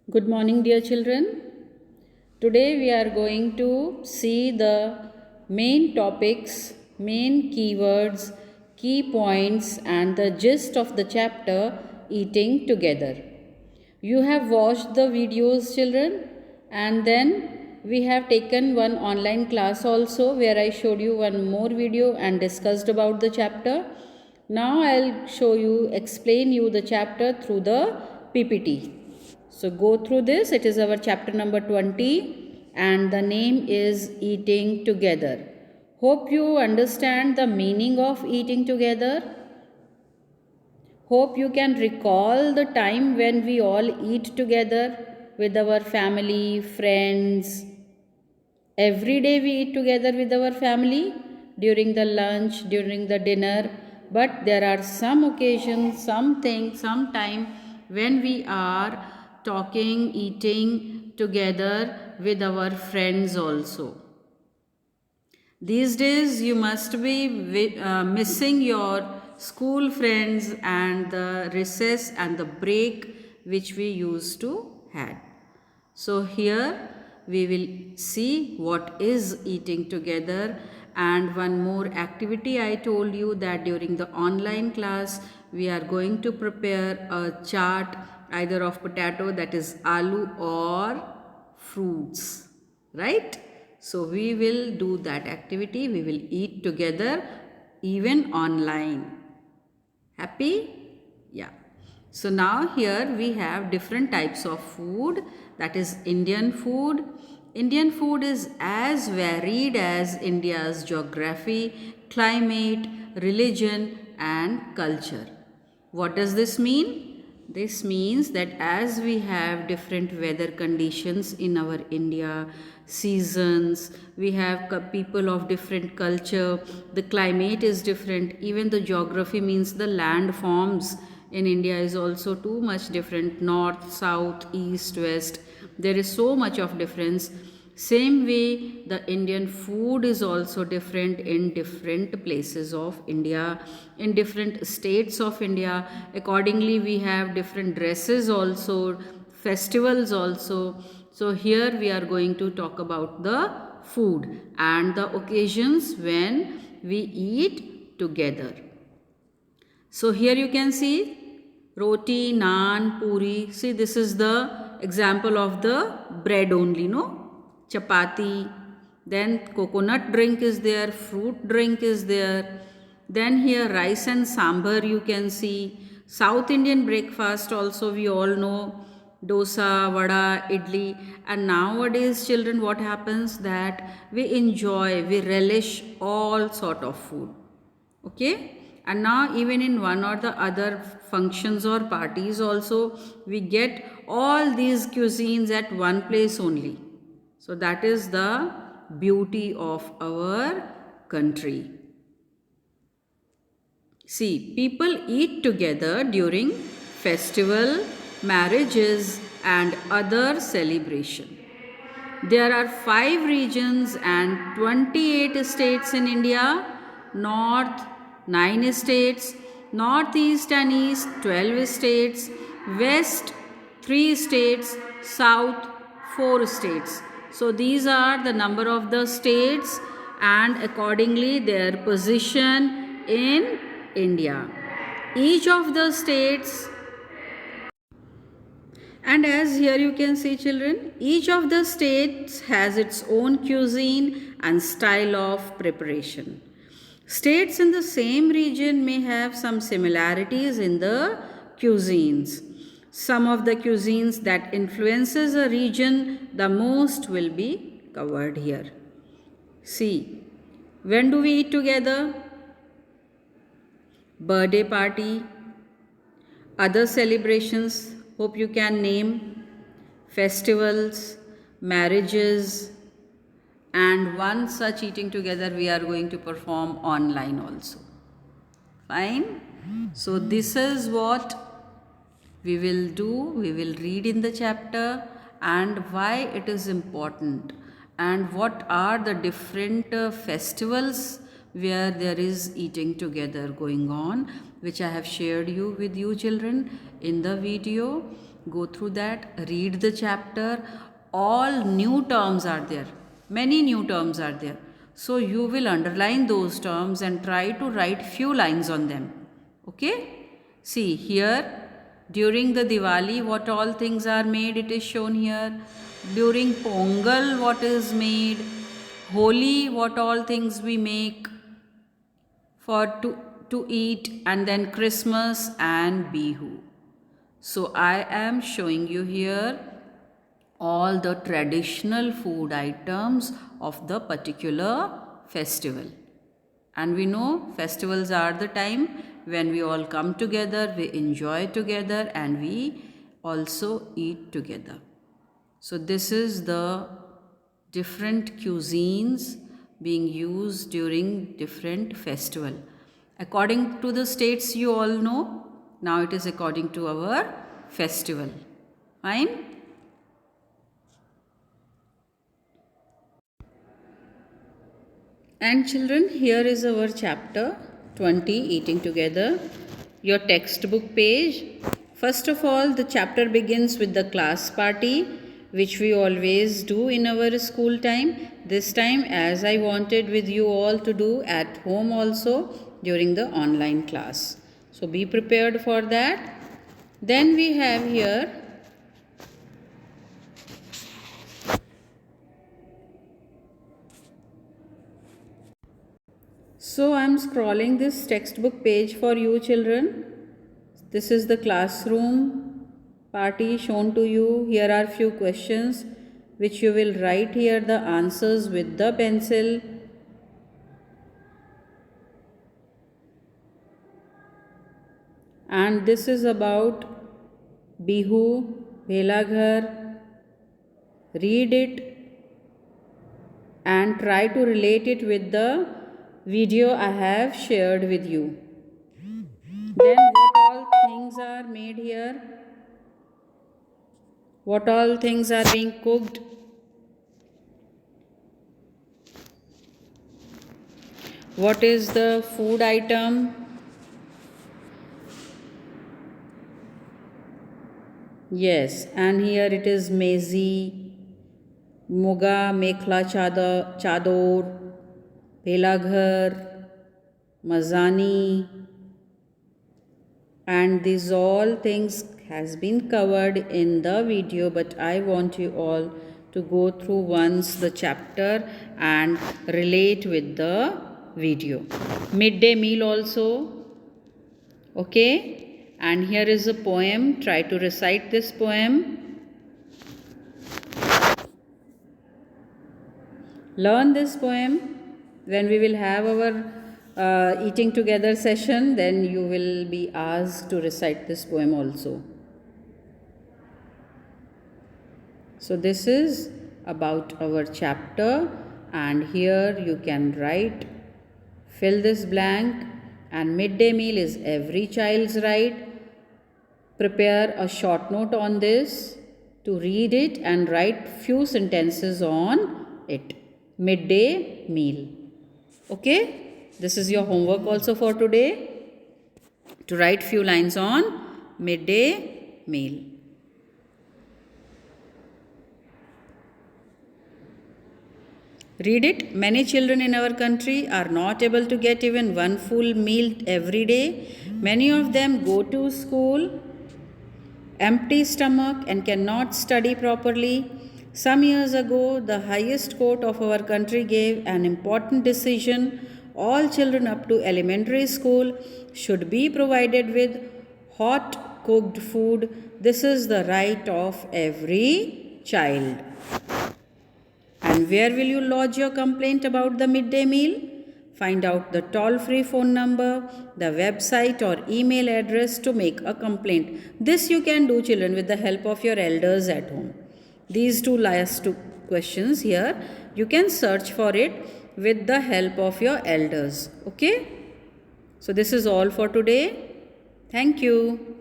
Good morning, dear children. Today we are going to see the main topics, main keywords, key points, and the gist of the chapter Eating Together. You have watched the videos, children, and then we have taken one online class also where I showed you one more video and discussed about the chapter. Now I'll explain you the chapter through the PPT. So go through this. It is our chapter number 20 and the name is Eating Together. Hope you understand the meaning of eating together. Hope you can recall the time when we all eat together with our family, friends. Every day we eat together with our family during the lunch, during the dinner. But there are some occasions, some time when we are talking, eating together with our friends also. These days you must be missing your school friends and the recess and the break which we used to had. So here we will see what is eating together, and one more activity I told you that during the online class we are going to prepare a chart either of potato, that is aloo, or fruits, right? So we will do that activity. We will eat together even online. Happy? Yeah. So now here we have different types of food, that is Indian food. Indian food is as varied as India's geography, climate, religion and culture. What does this mean? This means that as we have different weather conditions in our India, seasons, we have people of different culture, the climate is different, even the geography means the land forms in India is also too much different, north, south, east, west. There is so much of difference. Same way, the Indian food is also different in different places of India, in different states of India. Accordingly, we have different dresses also, festivals also. So, here we are going to talk about the food and the occasions when we eat together. So, here you can see roti, naan, puri. See, this is the example of the bread only, no? Chapati, then coconut drink is there, fruit drink is there, then here rice and sambar you can see. South Indian breakfast also we all know, dosa, vada, idli, and nowadays children what happens that we enjoy, we relish all sort of food, okay. And now even in one or the other functions or parties also we get all these cuisines at one place only. So that is the beauty of our country. See, people eat together during festival, marriages and other celebration. There are 5 regions and 28 states in India. North 9 states, Northeast and East 12 states, West 3 states, South 4 states. So these are the number of the states and accordingly their position in India. Each of the states, and as here you can see children, each of the states has its own cuisine and style of preparation. States in the same region may have some similarities in the cuisines. Some of the cuisines that influences a region the most will be covered here. See, when do we eat together? Birthday party, other celebrations, hope you can name, festivals, marriages, and one such eating together we are going to perform online also. Fine? So, this is what we will do. We will read in the chapter and why it is important and what are the different festivals where there is eating together going on, which I have shared you with you children in the video. go through that, read the chapter. All new terms are there, many new terms are there. So you will underline those terms and try to write few lines on them. Okay? See here, during the Diwali, what all things are made, it is shown here. During Pongal, what is made. Holi, what all things we make for to eat, and then Christmas and Bihu. So I am showing you here all the traditional food items of the particular festival. And we know festivals are the time when we all come together, we enjoy together, and we also eat together. So this is the different cuisines being used during different festival. According to the states you all know, now it is according to our festival. Fine? And children, here is our chapter 20, Eating Together, your textbook page. First of all, the chapter begins with the class party, which we always do in our school time. This time, as I wanted with you all to do at home also during the online class. So be prepared for that. Then we have here So I am scrolling this textbook page for you children. This is the classroom party shown to you. Here are few questions which you will write here the answers with the pencil. And this is about Bihu, Bhelaghar. Read it and try to relate it with the video I have shared with you. Then what all things are made here? What all things are being cooked? What is the food item? Yes, and here it is mezi, muga, mekhla chador, Bhelaghar, Mazani, and these all things has been covered in the video, but I want you all to go through once the chapter and relate with the video. Midday meal also, okay? And here is a poem. Try to recite this poem. Learn this poem. When we will have our eating together session, then you will be asked to recite this poem also. So this is about our chapter, and here you can write, fill this blank, and midday meal is every child's right. Prepare a short note on this to read it and write few sentences on it. Midday meal. Okay? This is your homework also for today, to write few lines on midday meal. Read it. Many children in our country are not able to get even one full meal every day. Many of them go to school empty stomach and cannot study properly. Some years ago, the highest court of our country gave an important decision. All children up to elementary school should be provided with hot cooked food. This is the right of every child. And where will you lodge your complaint about the midday meal? Find out the toll-free phone number, the website or email address to make a complaint. This you can do, children, with the help of your elders at home. These two last two questions here, you can search for it with the help of your elders. Okay? So this is all for today. Thank you.